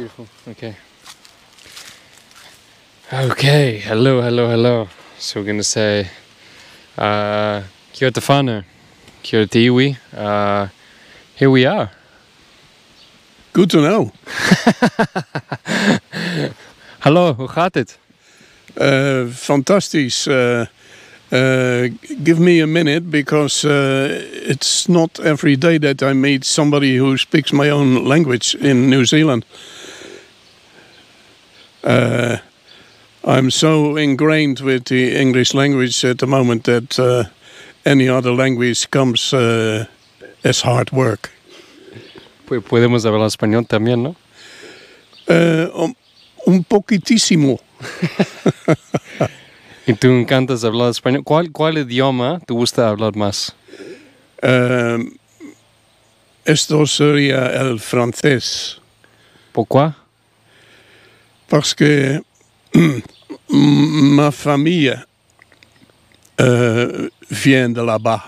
Beautiful. Okay. Okay. Hello. So we're gonna say kia ora te whānau, kia ora te iwi. Here we are. Good to know. Hallo, hoe gaat het? Fantastisch. Give me a minute, because it's not every day that I meet somebody who speaks my own language in New Zealand. I'm so ingrained with the English language at the moment that any other language comes as hard work. Podemos hablar español también, ¿no? Un poquitísimo. ¿Y tú encantas hablar español? ¿Cuál idioma te gusta hablar más? Esto sería el francés. ¿Pourquoi? Parce que ma famille vient de là-bas.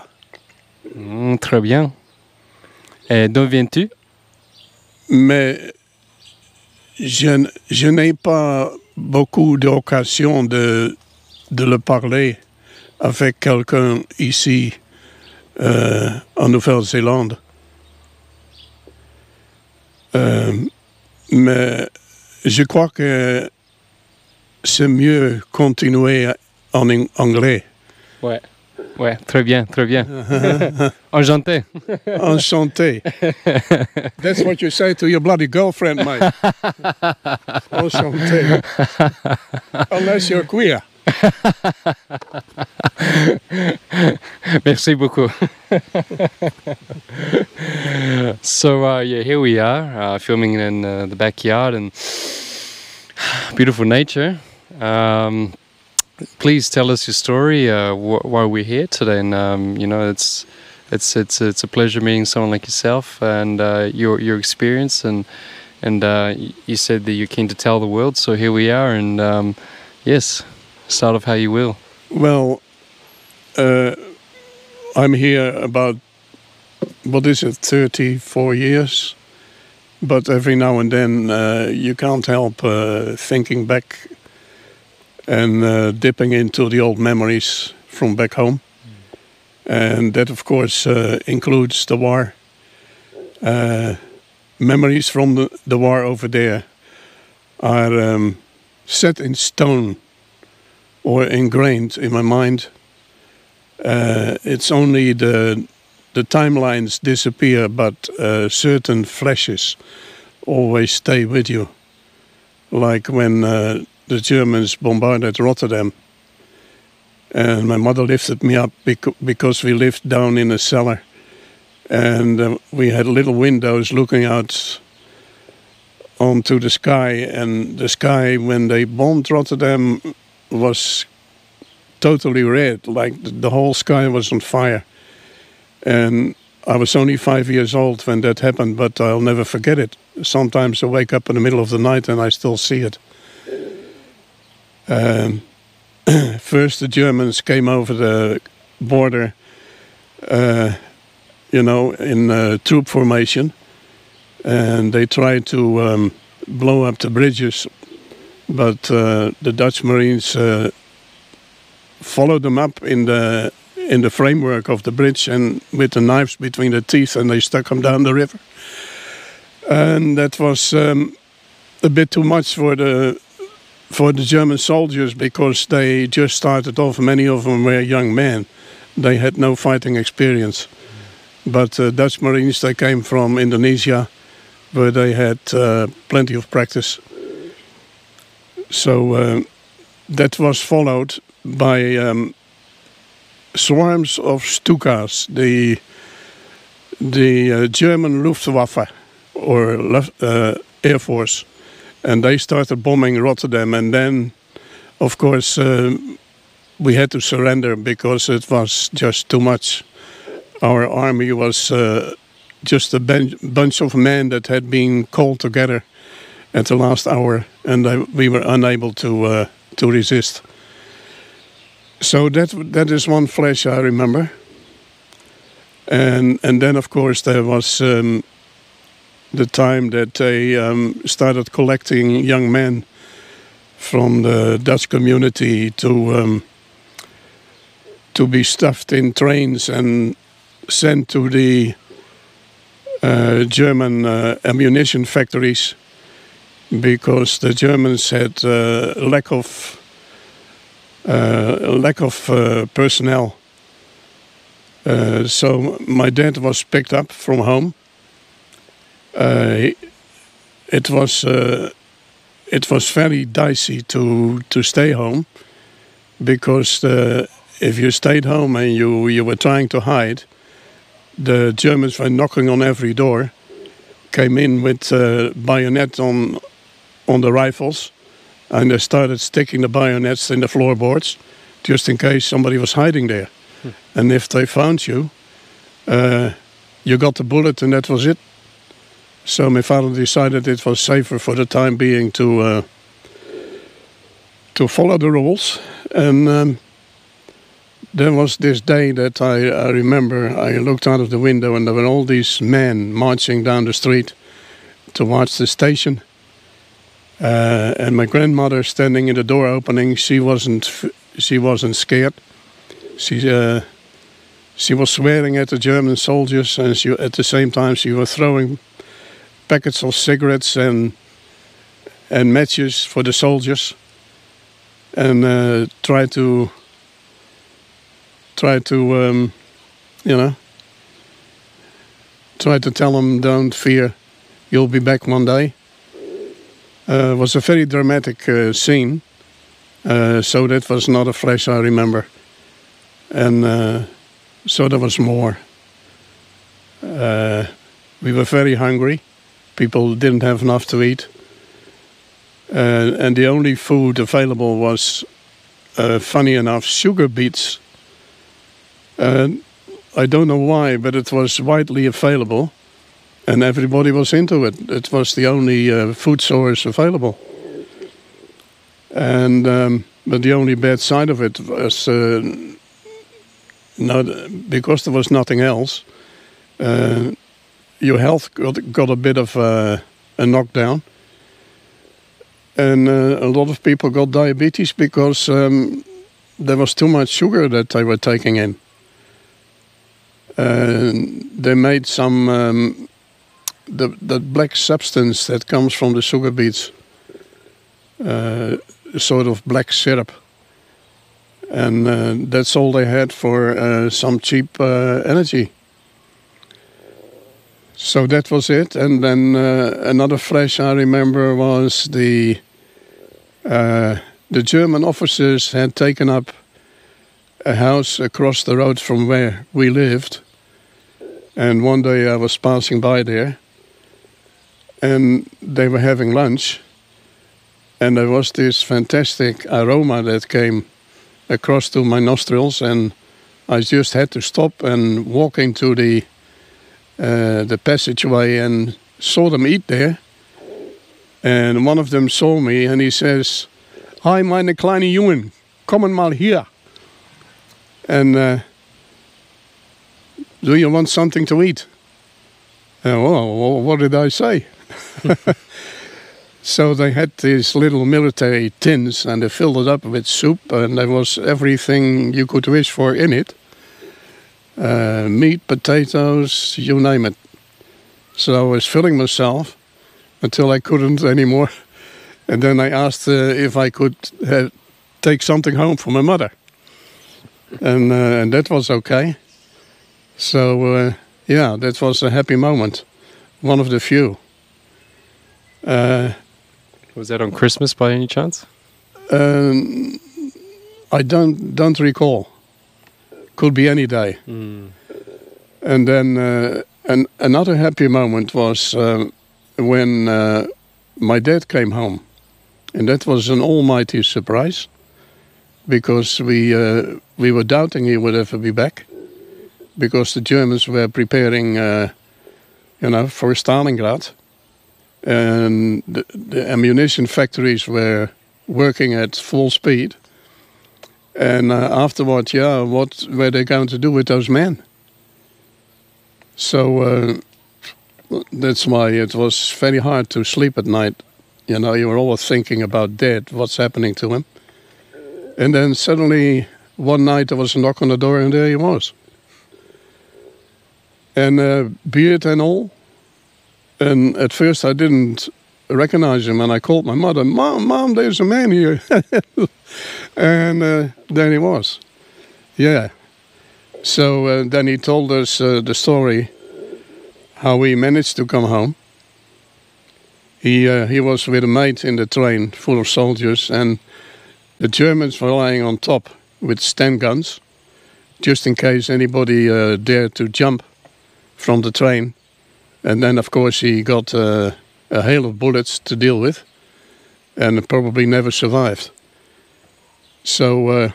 Très bien. Et d'où viens-tu? Mais je n'ai pas beaucoup d'occasion de le parler avec quelqu'un ici en Nouvelle-Zélande. Mais je crois que c'est mieux continuer en anglais. Ouais, très bien. Enchanté. Enchanté. That's what you say to your bloody girlfriend, mate. Enchanté. Unless you're queer. Merci beaucoup. So here we are, filming in the backyard and beautiful nature. Please tell us your story, why we're here today, and it's a pleasure meeting someone like yourself and your experience, and you said that you're keen to tell the world, so here we are, and yes, start off how you will. Well, I'm here about, 34 years, but every now and then you can't help thinking back and dipping into the old memories from back home. And that, of course, includes the war. Memories from the war over there are set in stone or ingrained in my mind. It's only the timelines disappear, but certain flashes always stay with you. Like when the Germans bombarded Rotterdam, and my mother lifted me up because we lived down in a cellar, and we had little windows looking out onto the sky, and the sky when they bombed Rotterdam was totally red, like the whole sky was on fire. And I was only 5 years old when that happened, but I'll never forget it. Sometimes I wake up in the middle of the night and I still see it. First the Germans came over the border, in troop formation, and they tried to blow up the bridges, but the Dutch Marines followed them up in the framework of the bridge, and with the knives between the teeth, and they stuck them down the river. And that was a bit too much for the German soldiers, because they just started off. Many of them were young men. They had no fighting experience. But Dutch Marines, they came from Indonesia, where they had plenty of practice. So that was followed by swarms of Stukas, the German Luftwaffe, or Air Force. And they started bombing Rotterdam, and then, of course, we had to surrender because it was just too much. Our army was just a bunch of men that had been called together at the last hour, and we were unable to resist. So that is one flash I remember. And then, of course, there was the time that they started collecting young men from the Dutch community to be stuffed in trains and sent to the German ammunition factories, because the Germans had lack of personnel. So my dad was picked up from home. It was very dicey to stay home, because if you stayed home and you were trying to hide, the Germans were knocking on every door, came in with bayonet on the rifles, and they started sticking the bayonets in the floorboards just in case somebody was hiding there. And if they found you, you got the bullet and that was it. So my father decided it was safer for the time being to follow the rules. And there was this day that I remember. I looked out of the window and there were all these men marching down the street towards the station. And my grandmother standing in the door opening, she wasn't scared. She was swearing at the German soldiers, and at the same time she was throwing packets of cigarettes and matches for the soldiers, and try to tell them, don't fear, you'll be back one day. It was a very dramatic scene, so that was not a flash I remember. And so there was more. We were very hungry. People didn't have enough to eat. And the only food available was, funny enough, sugar beets. I don't know why, but it was widely available. And everybody was into it. It was the only food source available. And but the only bad side of it was, because there was nothing else, your health got a bit of a knockdown. And a lot of people got diabetes because there was too much sugar that they were taking in. They made some... the black substance that comes from the sugar beets, sort of black syrup, and that's all they had for some cheap energy. So that was it. And then another flash I remember was the German officers had taken up a house across the road from where we lived, and one day I was passing by there. And they were having lunch, and there was this fantastic aroma that came across to my nostrils, and I just had to stop and walk into the passageway and saw them eat there. And one of them saw me, and he says, "Hi, meine kleine Jungen, kommen mal hier. And do you want something to eat?" Well, what did I say? So they had these little military tins, and they filled it up with soup, and there was everything you could wish for in it. Meat, potatoes, you name it. So I was filling myself until I couldn't anymore. And then I asked if I could take something home for my mother. And that was okay. So, yeah, that was a happy moment. One of the few. Was that on Christmas by any chance? I don't recall. Could be any day. And then another happy moment was when my dad came home, and that was an almighty surprise, because we were doubting he would ever be back, because the Germans were preparing, for Stalingrad. And the ammunition factories were working at full speed. And afterwards, what were they going to do with those men? So that's why it was very hard to sleep at night. You know, you were always thinking about Dad, what's happening to him. And then suddenly, one night there was a knock on the door and there he was. And beard and all. And at first I didn't recognize him, and I called my mother, Mom, there's a man here. And there he was. Yeah. So then he told us the story, how he managed to come home. He was with a mate in the train full of soldiers, and the Germans were lying on top with Sten guns, just in case anybody dared to jump from the train. And then, of course, he got a hail of bullets to deal with, and probably never survived. So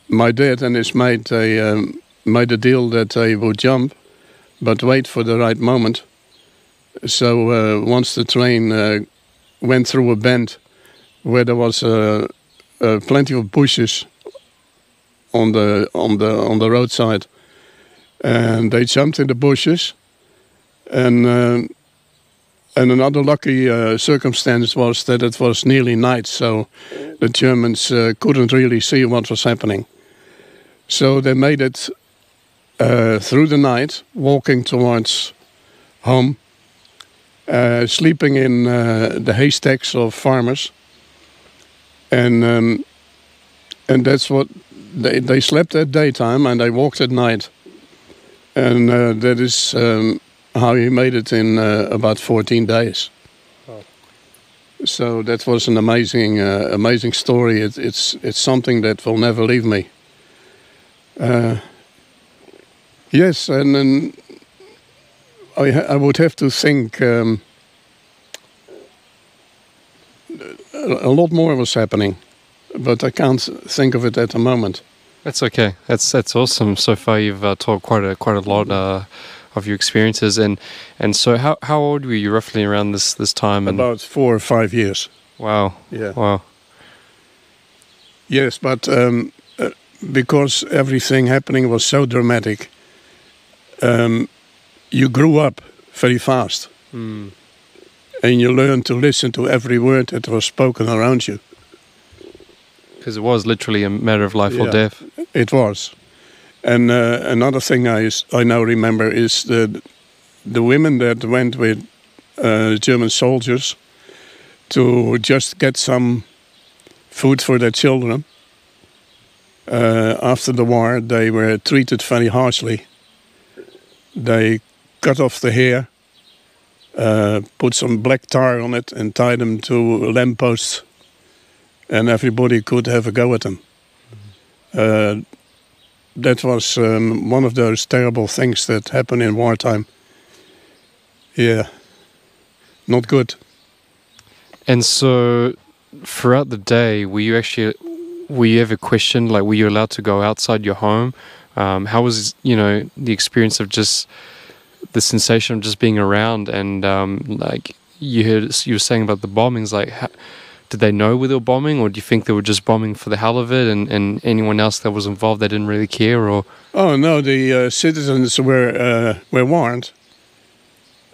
my dad and his mate, they made a deal that they would jump, but wait for the right moment. So once the train went through a bend where there was plenty of bushes on the roadside, and they jumped in the bushes, and another lucky circumstance was that it was nearly night, so the Germans couldn't really see what was happening. So they made it through the night, walking towards home, sleeping in the haystacks of farmers, and that's what they slept at daytime and they walked at night. And that is how he made it in about 14 days. Oh. So that was an amazing story. It's something that will never leave me. Yes, and then I would have to think a lot more was happening, but I can't think of it at the moment. That's okay. That's awesome. So far, you've told quite a lot of your experiences, and so how old were you roughly around this time? About 4 or 5 years. Wow. Yeah. Wow. Yes, but because everything happening was so dramatic, you grew up very fast, and you learned to listen to every word that was spoken around you. Because it was literally a matter of life or death. It was. And another thing I now remember is the women that went with German soldiers to just get some food for their children. After the war, they were treated very harshly. They cut off the hair, put some black tar on it and tied them to lampposts, and everybody could have a go at them. That was one of those terrible things that happen in wartime. Yeah, not good. And so, throughout the day, were you ever questioned? Like, were you allowed to go outside your home? How was, the experience of just the sensation of just being around? And like you were saying about the bombings. Like, did they know we were bombing, or do you think they were just bombing for the hell of it, and anyone else that was involved, they didn't really care? Or oh no, the citizens were warned,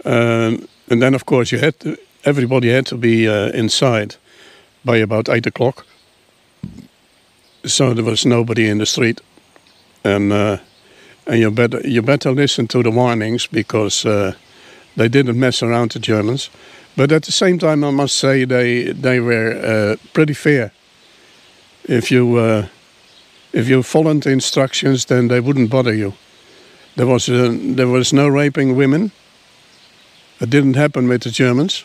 and then of course everybody had to be inside by about 8 o'clock. So there was nobody in the street, and you better listen to the warnings, because they didn't mess around, the Germans. But at the same time, I must say they were pretty fair. If you followed the instructions, then they wouldn't bother you. There was no raping women. It didn't happen with the Germans.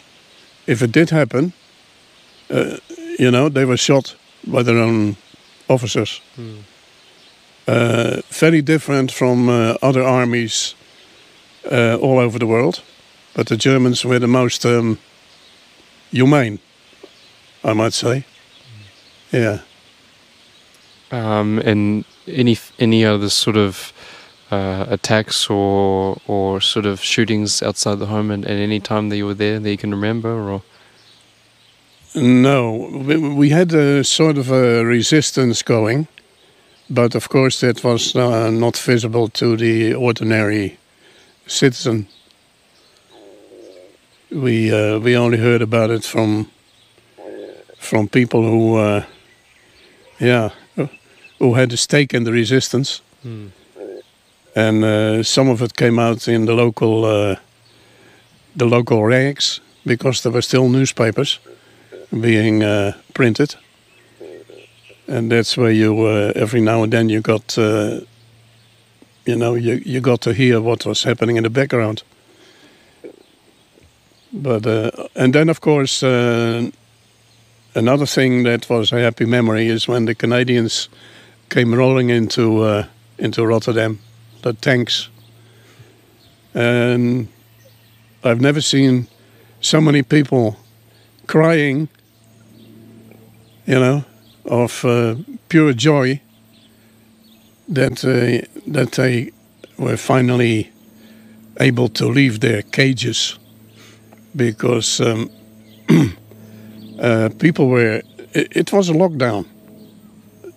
If it did happen, they were shot by their own officers. Very different from other armies all over the world. But the Germans were the most humane, I might say. Yeah. And any other sort of attacks or sort of shootings outside the home at any time that you were there that you can remember? Or no, we had a sort of a resistance going, but of course that was not visible to the ordinary citizen. We only heard about it from people who who had a stake in the resistance, and some of it came out in the local rags because there were still newspapers being printed, and that's where you every now and then you got you got to hear what was happening in the background. But and then of course another thing that was a happy memory is when the Canadians came rolling into Rotterdam, the tanks, and I've never seen so many people crying, of pure joy that they were finally able to leave their cages, because people were. It was a lockdown,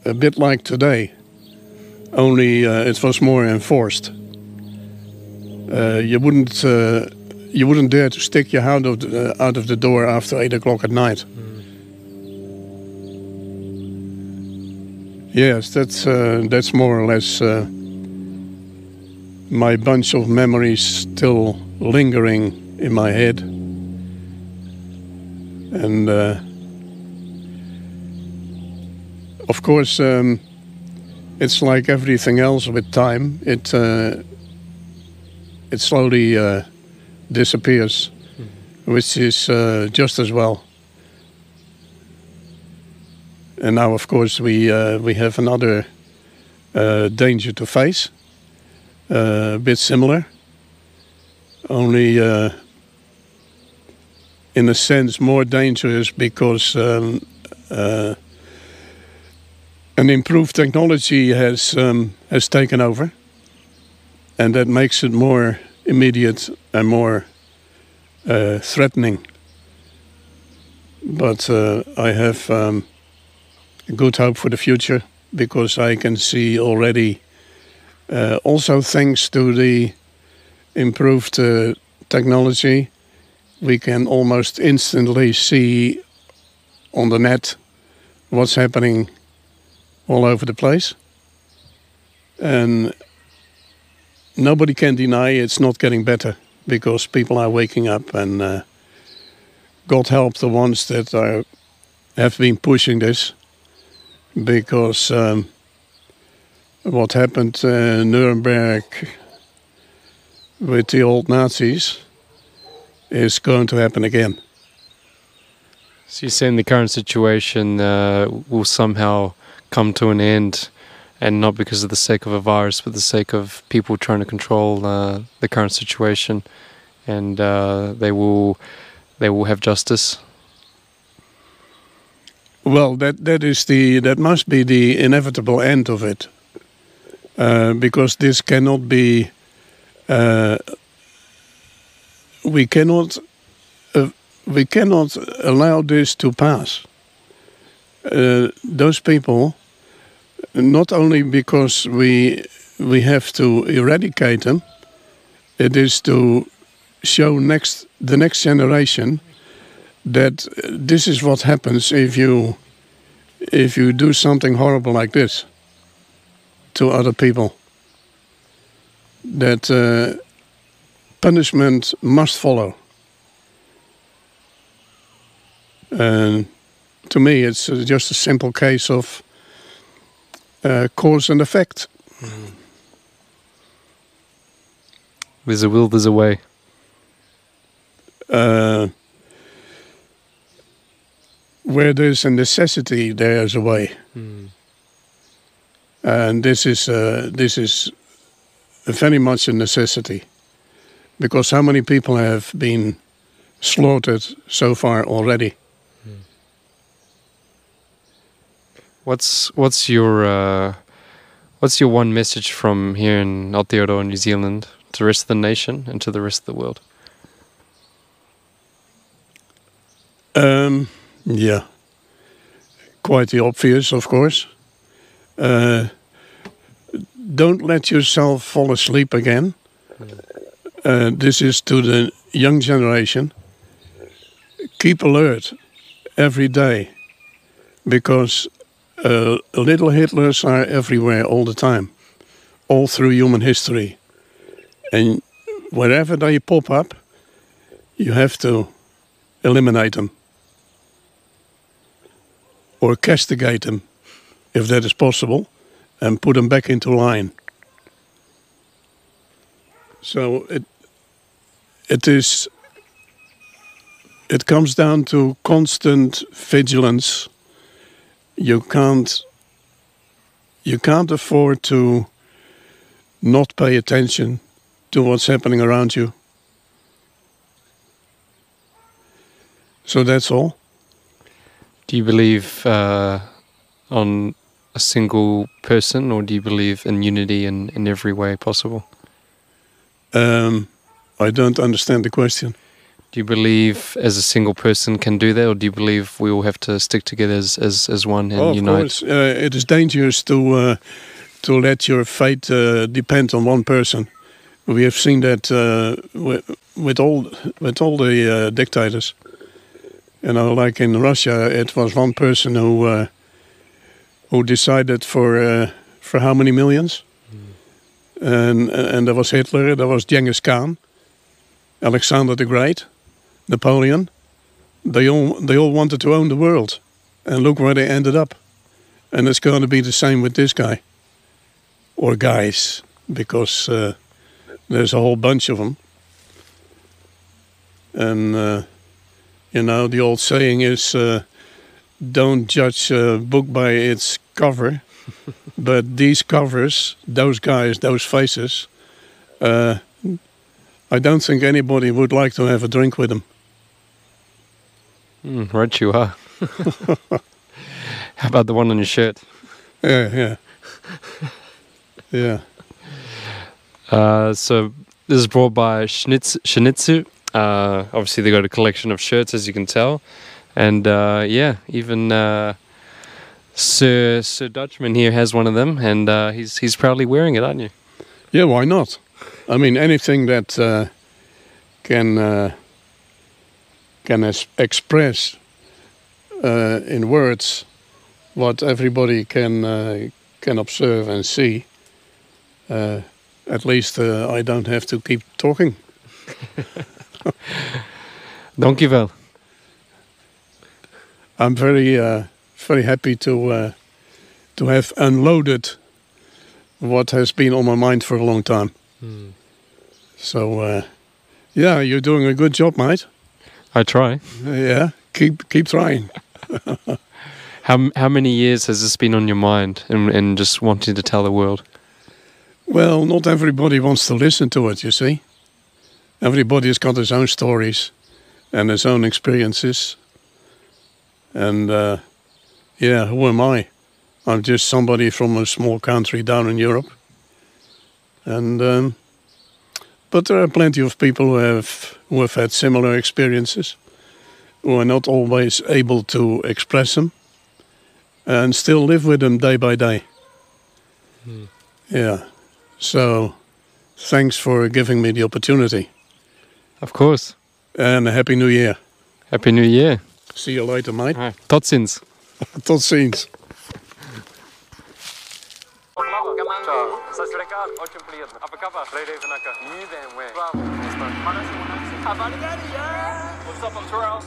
a bit like today, only it was more enforced. You wouldn't dare to stick your hand out of the door after 8 o'clock at night. Yes, that's more or less my bunch of memories still lingering in my head. And of course, it's like everything else with time. It slowly disappears, which is just as well. And now, of course, we have another danger to face, a bit similar, only in a sense more dangerous because an improved technology has taken over, and that makes it more immediate and more threatening. But I have good hope for the future, because I can see already, also thanks to the improved technology, we can almost instantly see on the net what's happening all over the place. And nobody can deny it's not getting better, because people are waking up, and God help the ones that have been pushing this. Because what happened in Nuremberg with the old Nazis is going to happen again. So you're saying the current situation will somehow come to an end, and not because of the sake of a virus, but the sake of people trying to control the current situation, and they will have justice. Well, that must be the inevitable end of it, because this cannot be. We cannot allow this to pass. Those people, not only because we have to eradicate them, it is to show the next generation that this is what happens if you do something horrible like this to other people. That punishment must follow. And to me, it's just a simple case of cause and effect. There's a will, there's a way. Where there's a necessity, there's a way. And this is very much a necessity, because how many people have been slaughtered so far already? What's your one message from here in Aotearoa, New Zealand, to the rest of the nation and to the rest of the world? Yeah, quite the obvious, of course. Don't let yourself fall asleep again this is to the young generation. Keep alert every day, because little Hitlers are everywhere all the time, all through human history. And wherever they pop up, you have to eliminate them or castigate them, if that is possible, and put them back into line. So it comes down to constant vigilance. You can't afford to not pay attention to what's happening around you. So that's all. Do you believe on a single person, or do you believe in unity in every way possible? I don't understand the question. Do you believe as a single person can do that, or do you believe we all have to stick together as one and unite? Of course, it is dangerous to let your fate depend on one person. We have seen that with all the dictators. You know, like in Russia, it was one person who decided for how many millions. And there was Hitler, there was Genghis Khan, Alexander the Great, Napoleon. They all wanted to own the world, and look where they ended up. And it's going to be the same with this guy, or guys, because there's a whole bunch of them. And you know, the old saying is, don't judge a book by its cover. But these covers, those guys, those faces, I don't think anybody would like to have a drink with them. Right you are. How about the one on your shirt? Yeah. Yeah. So this is brought by Shinitsu. Obviously they got a collection of shirts, as you can tell. And yeah, even Sir Dutchman here has one of them, and he's proudly wearing it, aren't you? Yeah, why not? I mean, anything that can express in words what everybody can observe and see. At least I don't have to keep talking. Dankjewel. I'm very happy to have unloaded what has been on my mind for a long time. So yeah, you're doing a good job, mate. I try. Yeah, keep trying. How many years has this been on your mind, and just wanting to tell the world? Well, not everybody wants to listen to it, you see. Everybody's got his own stories and his own experiences. And yeah, who am I? I'm just somebody from a small country down in Europe. And but there are plenty of people who have had similar experiences, who are not always able to express them, and still live with them day by day. Yeah. So, thanks for giving me the opportunity. Of course. And a Happy New Year. Happy New Year. See you later, mate. Tot ziens. Tot ziens. What's up, I'm Terrell.